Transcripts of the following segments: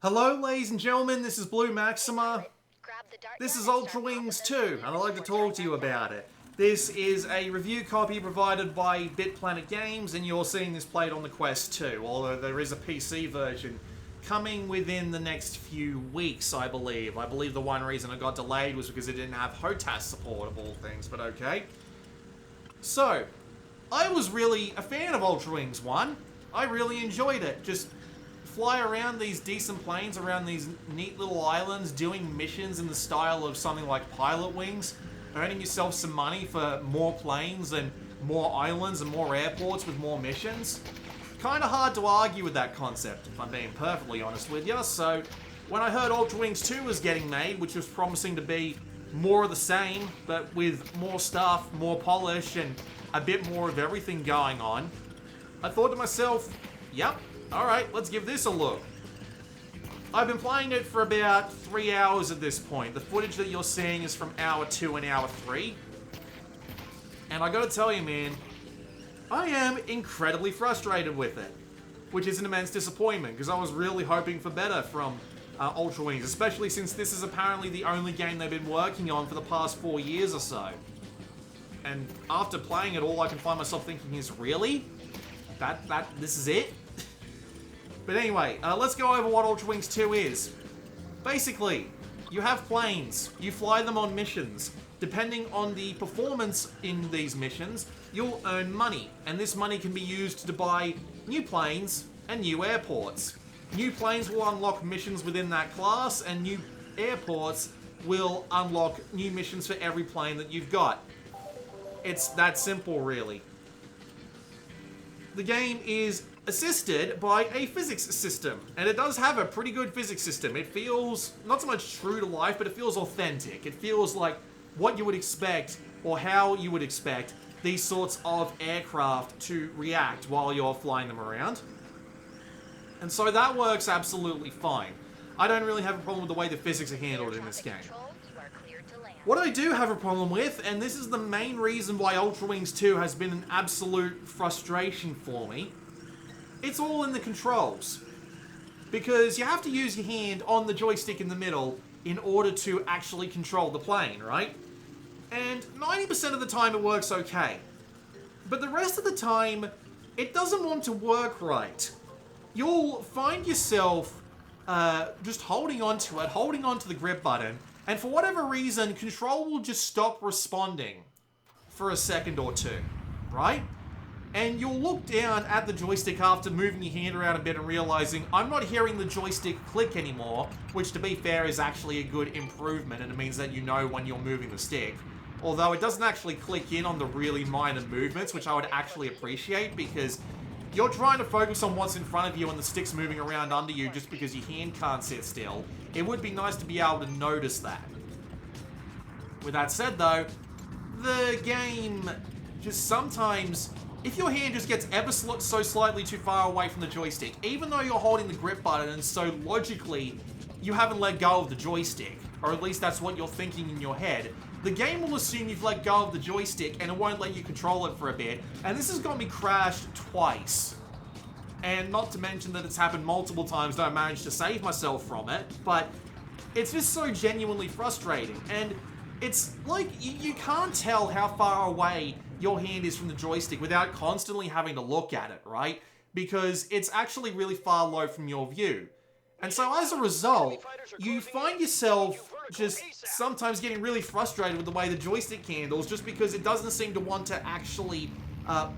Hello, ladies and gentlemen, this is Blue Maxima. This is Ultrawings 2, and I'd like to talk to you about it. This is a review copy provided by BitPlanet Games, and you're seeing this played on the Quest 2, although there is a PC version coming within the next few weeks, I believe. I believe the one reason it got delayed was because it didn't have HOTAS support of all things, but okay. So, I was really a fan of Ultrawings 1. I really enjoyed it. Just fly around these decent planes, around these neat little islands, doing missions in the style of something like Pilot Wings, earning yourself some money for more planes and more islands and more airports with more missions. Kind of hard to argue with that concept, if I'm being perfectly honest with you. So when I heard Ultrawings 2 was getting made, which was promising to be more of the same, but with more stuff, more polish, and a bit more of everything going on, I thought to myself, yep, alright, let's give this a look. I've been playing it for about 3 hours at this point. The footage that you're seeing is from hour 2 and hour 3. And I gotta tell you, man, I am incredibly frustrated with it. Which is an immense disappointment, because I was really hoping for better from Ultrawings, especially since this is apparently the only game they've been working on for the past 4 years or so. And after playing it, all I can find myself thinking is, really? This is it? But anyway, let's go over what Ultrawings 2 is. Basically, you have planes, you fly them on missions. Depending on the performance in these missions, you'll earn money, and this money can be used to buy new planes and new airports. New planes will unlock missions within that class, and new airports will unlock new missions for every plane that you've got. It's that simple, really. The game is assisted by a physics system, and it does have a pretty good physics system. It feels not so much true to life, but it feels authentic. It feels like what you would expect, or how you would expect these sorts of aircraft to react while you're flying them around. And so that works absolutely fine. I don't really have a problem with the way the physics are handled in this game. What I do have a problem with, and this is the main reason why Ultrawings 2 has been an absolute frustration for me, it's all in the controls. Because you have to use your hand on the joystick in the middle in order to actually control the plane, right? And 90% of the time it works okay. But the rest of the time, it doesn't want to work right. You'll find yourself just holding onto it, holding onto the grip button, and for whatever reason, control will just stop responding for a second or two, right? And you'll look down at the joystick after moving your hand around a bit and realizing, I'm not hearing the joystick click anymore, which to be fair is actually a good improvement, and it means that you know when you're moving the stick. Although it doesn't actually click in on the really minor movements, which I would actually appreciate, because you're trying to focus on what's in front of you and the stick's moving around under you just because your hand can't sit still. It would be nice to be able to notice that. With that said though, the game just sometimes, if your hand just gets ever so slightly too far away from the joystick, even though you're holding the grip button and so logically you haven't let go of the joystick, or at least that's what you're thinking in your head, the game will assume you've let go of the joystick and it won't let you control it for a bit. And this has got me crashed twice. And not to mention that it's happened multiple times that I managed to save myself from it, but it's just so genuinely frustrating. And it's like, you can't tell how far away your hand is from the joystick without constantly having to look at it, right? Because it's actually really far low from your view. And so as a result, you find yourself just sometimes getting really frustrated with the way the joystick handles, just because it doesn't seem to want to actually,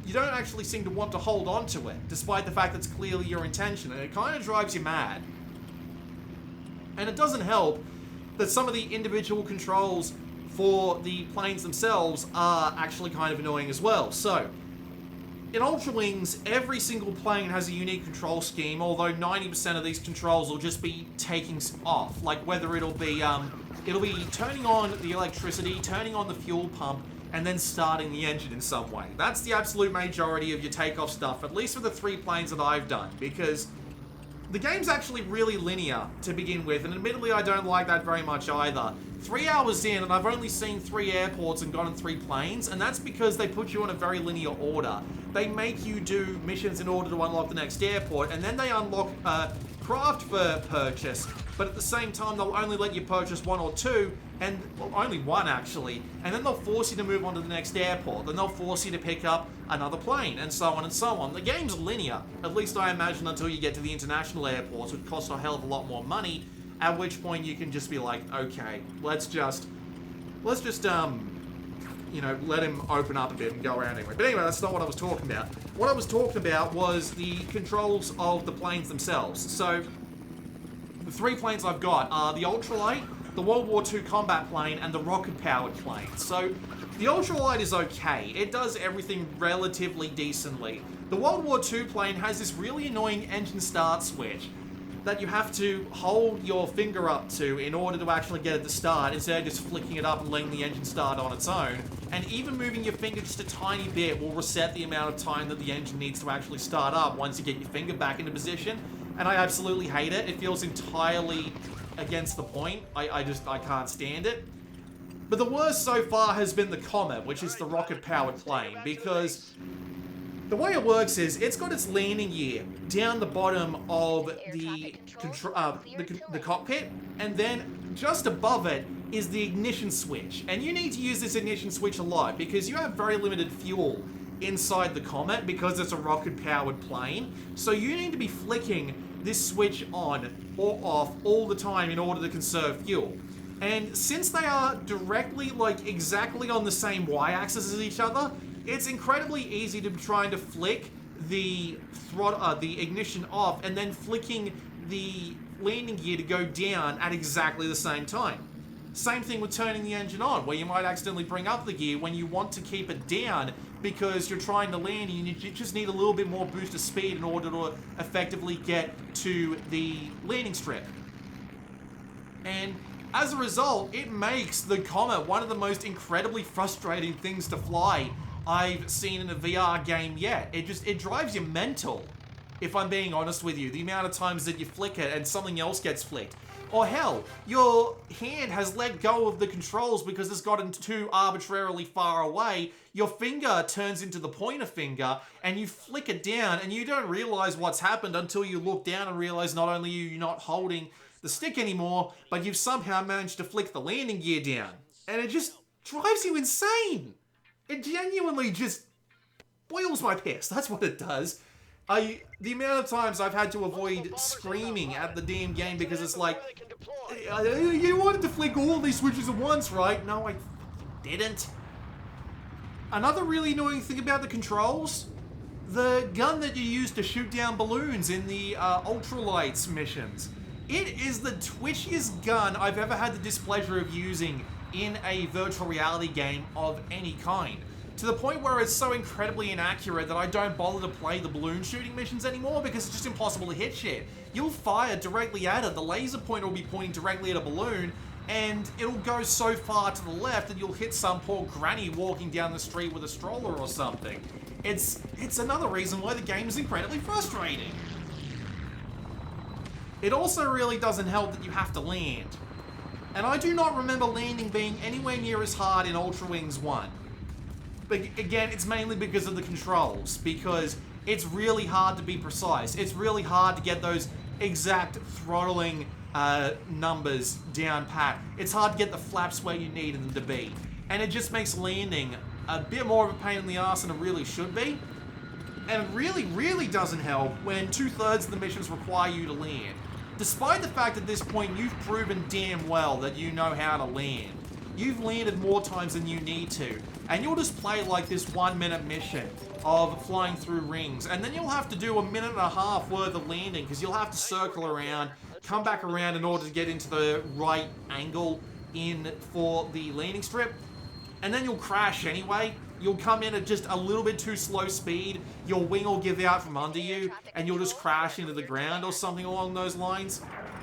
you don't actually seem to want to hold on to it, despite the fact that's clearly your intention, and it kind of drives you mad. And it doesn't help that some of the individual controls for the planes themselves are actually kind of annoying as well. So, in Ultrawings, every single plane has a unique control scheme, although 90% of these controls will just be taking off. Like whether it'll be turning on the electricity, turning on the fuel pump, and then starting the engine in some way. That's the absolute majority of your takeoff stuff, at least for the 3 planes that I've done, because the game's actually really linear to begin with, and admittedly I don't like that very much either. 3 hours in, and I've only seen 3 airports and gotten 3 planes, and that's because they put you in a very linear order. They make you do missions in order to unlock the next airport, and then they unlock craft for purchase, but at the same time, they'll only let you purchase 1 or 2, and well, only 1 actually, and then they'll force you to move on to the next airport, then they'll force you to pick up another plane, and so on and so on. The game's linear, at least I imagine, until you get to the international airports, which cost a hell of a lot more money, at which point you can just be like, okay, let's just you know, let him open up a bit and go around anyway. But anyway, that's not what I was talking about. What I was talking about was the controls of the planes themselves. So, the 3 planes I've got are the Ultralight, the World War II combat plane, and the rocket-powered plane. So, the Ultralight is okay. It does everything relatively decently. The World War II plane has this really annoying engine start switch that you have to hold your finger up to in order to actually get it to start, instead of just flicking it up and letting the engine start on its own. And even moving your finger just a tiny bit will reset the amount of time that the engine needs to actually start up once you get your finger back into position. And I absolutely hate it. It feels entirely against the point. I can't stand it. But the worst so far has been the Comet, which is the rocket-powered plane, because the way it works is, it's got its landing gear down the bottom of the cockpit, and then just above it is the ignition switch. And you need to use this ignition switch a lot, because you have very limited fuel inside the Comet, because it's a rocket-powered plane. So you need to be flicking this switch on or off all the time in order to conserve fuel. And since they are directly, like, exactly on the same y-axis as each other, it's incredibly easy to be trying to flick the the ignition off and then flicking the landing gear to go down at exactly the same time. Same thing with turning the engine on, where you might accidentally bring up the gear when you want to keep it down because you're trying to land and you just need a little bit more boost of speed in order to effectively get to the landing strip. And as a result, it makes the Comet one of the most incredibly frustrating things to fly I've seen in a VR game yet. It drives you mental, if I'm being honest with you, the amount of times that you flick it and something else gets flicked. Or hell, your hand has let go of the controls because it's gotten too arbitrarily far away. Your finger turns into the pointer finger and you flick it down and you don't realize what's happened until you look down and realize not only are you not holding the stick anymore, but you've somehow managed to flick the landing gear down. And it just drives you insane. It genuinely just boils my piss. That's what it does. The amount of times I've had to avoid screaming at the damn game because it's like, you wanted to flick all these switches at once, right? No, I didn't. Another really annoying thing about the controls, the gun that you use to shoot down balloons in the Ultralights missions. It is the twitchiest gun I've ever had the displeasure of using in a virtual reality game of any kind. To the point where it's so incredibly inaccurate that I don't bother to play the balloon shooting missions anymore because it's just impossible to hit shit. You'll fire directly at it, the laser pointer will be pointing directly at a balloon, and it'll go so far to the left that you'll hit some poor granny walking down the street with a stroller or something. It's another reason why the game is incredibly frustrating. It also really doesn't help that you have to land. And I do not remember landing being anywhere near as hard in Ultrawings 1. But again, it's mainly because of the controls, because it's really hard to be precise. It's really hard to get those exact throttling numbers down pat. It's hard to get the flaps where you need them to be. And it just makes landing a bit more of a pain in the ass than it really should be. And it really, really doesn't help when 2/3 of the missions require you to land. Despite the fact at this point you've proven damn well that you know how to land. You've landed more times than you need to. And you'll just play like this 1-minute mission of flying through rings. And then you'll have to do a 1.5 minutes worth of landing because you'll have to circle around, come back around in order to get into the right angle in for the landing strip. And then you'll crash anyway. You'll come in at just a little bit too slow speed, your wing will give out from under you, and you'll just crash into the ground or something along those lines.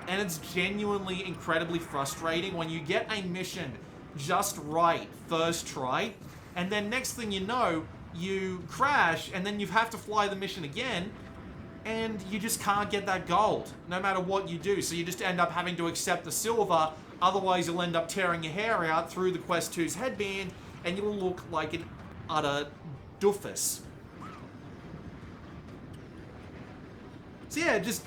And it's genuinely incredibly frustrating when you get a mission just right first try, and then next thing you know, you crash, and then you have to fly the mission again, and you just can't get that gold, no matter what you do. So you just end up having to accept the silver Otherwise, you'll end up tearing your hair out through the Quest 2's headband, and you'll look like an utter doofus. So yeah, just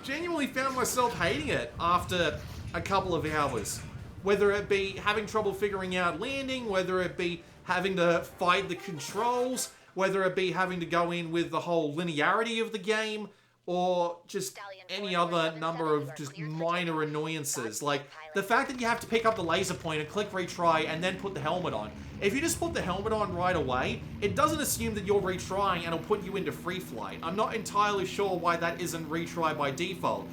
genuinely found myself hating it after a couple of hours. Whether it be having trouble figuring out landing, whether it be having to fight the controls, whether it be having to go in with the whole linearity of the game, or just any other number of just minor annoyances. Like the fact that you have to pick up the laser pointer, click retry, and then put the helmet on. If you just put the helmet on right away, it doesn't assume that you're retrying and it'll put you into free flight. I'm not entirely sure why that isn't retry by default.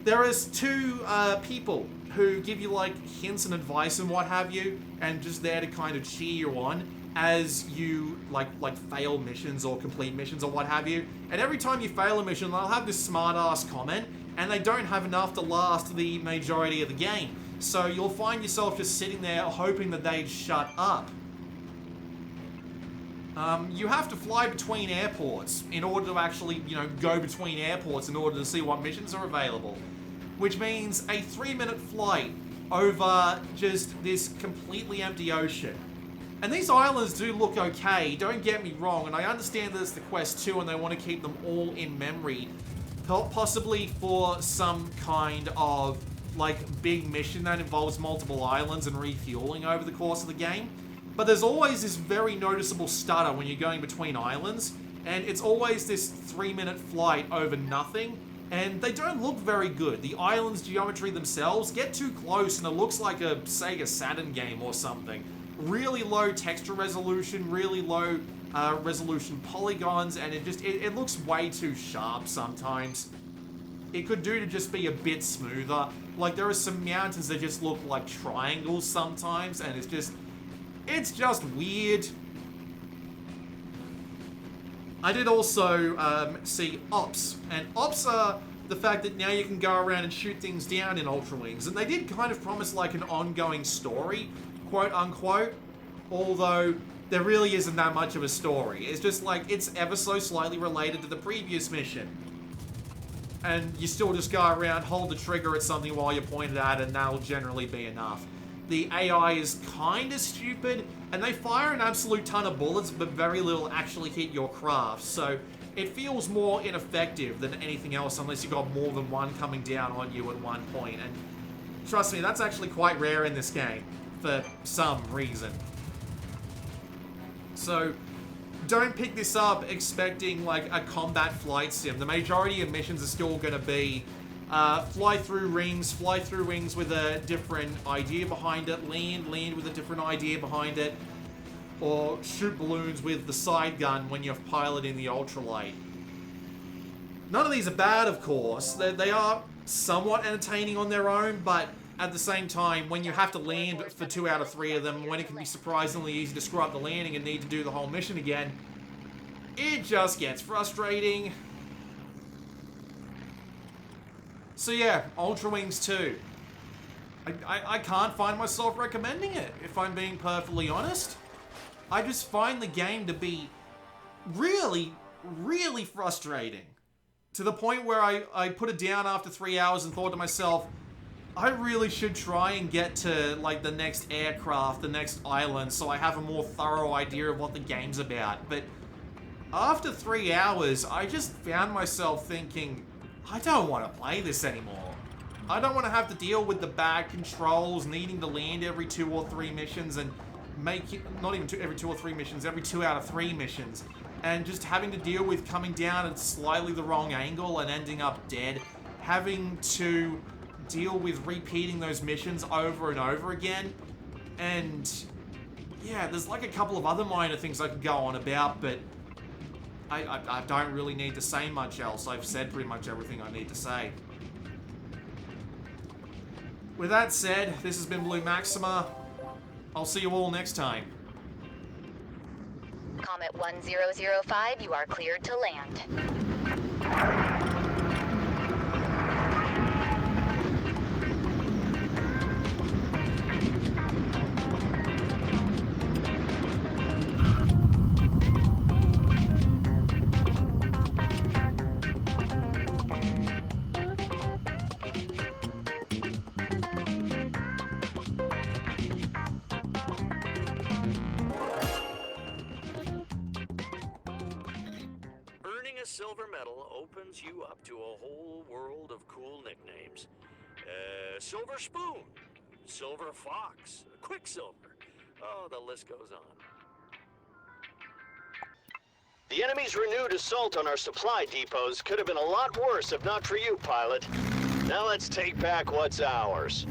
There is two people who give you like hints and advice and what have you, and just there to kind of cheer you on as you like fail missions or complete missions or what have you. And every time you fail a mission, they'll have this smart ass comment, and they don't have enough to last the majority of the game. So you'll find yourself just sitting there hoping that they'd shut up. You have to fly between airports in order to actually, go between airports in order to see what missions are available. Which means a 3-minute flight over just this completely empty ocean. And these islands do look okay, don't get me wrong, and I understand that it's the Quest 2 and they want to keep them all in memory. Possibly for some kind of, big mission that involves multiple islands and refueling over the course of the game. But there's always this very noticeable stutter when you're going between islands, and it's always this 3-minute flight over nothing, and they don't look very good. The island's geometry themselves get too close and it looks like a Sega Saturn game or something. Really low texture resolution, really low resolution polygons, and it looks way too sharp sometimes. It could do to just be a bit smoother. Like, there are some mountains that just look like triangles sometimes, and it's just weird. I did also see ops, and ops are the fact that now you can go around and shoot things down in Ultrawings, and they did kind of promise like an ongoing story, quote unquote, although there really isn't that much of a story. It's just like, it's ever so slightly related to the previous mission. And you still just go around, hold the trigger at something while you're pointed at, and that'll generally be enough. The AI is kind of stupid, and they fire an absolute ton of bullets, but very little actually hit your craft, so it feels more ineffective than anything else unless you've got more than one coming down on you at one point, and trust me, that's actually quite rare in this game, for some reason. So, don't pick this up expecting like a combat flight sim. The majority of missions are still going to be fly through rings with a different idea behind it, land with a different idea behind it, or shoot balloons with the side gun when you're piloting the ultralight. None of these are bad, of course. They are somewhat entertaining on their own, but at the same time, when you have to land for 2 out of 3 of them, when it can be surprisingly easy to screw up the landing and need to do the whole mission again, it just gets frustrating. So yeah, Ultrawings 2. I can't find myself recommending it, if I'm being perfectly honest. I just find the game to be really, really frustrating. To the point where I put it down after 3 hours and thought to myself, I really should try and get to like the next aircraft, the next island, so I have a more thorough idea of what the game's about. But after 3 hours, I just found myself thinking, I don't want to play this anymore. I don't want to have to deal with the bad controls, needing to land every 2 or 3 missions and make it, not even every 2 or 3 missions, every 2 out of 3 missions. And just having to deal with coming down at slightly the wrong angle and ending up dead. Having to deal with repeating those missions over and over again. And yeah, there's like a couple of other minor things I could go on about, but I don't really need to say much else. I've said pretty much everything I need to say. With that said, this has been Blue Maxima. I'll see you all next time. Comet 1005, you are cleared to land. Winning a silver medal opens you up to a whole world of cool nicknames. Silver Spoon, Silver Fox, Quicksilver. Oh, the list goes on. The enemy's renewed assault on our supply depots could have been a lot worse if not for you, pilot. Now let's take back what's ours.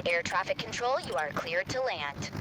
Air traffic control, you are cleared to land.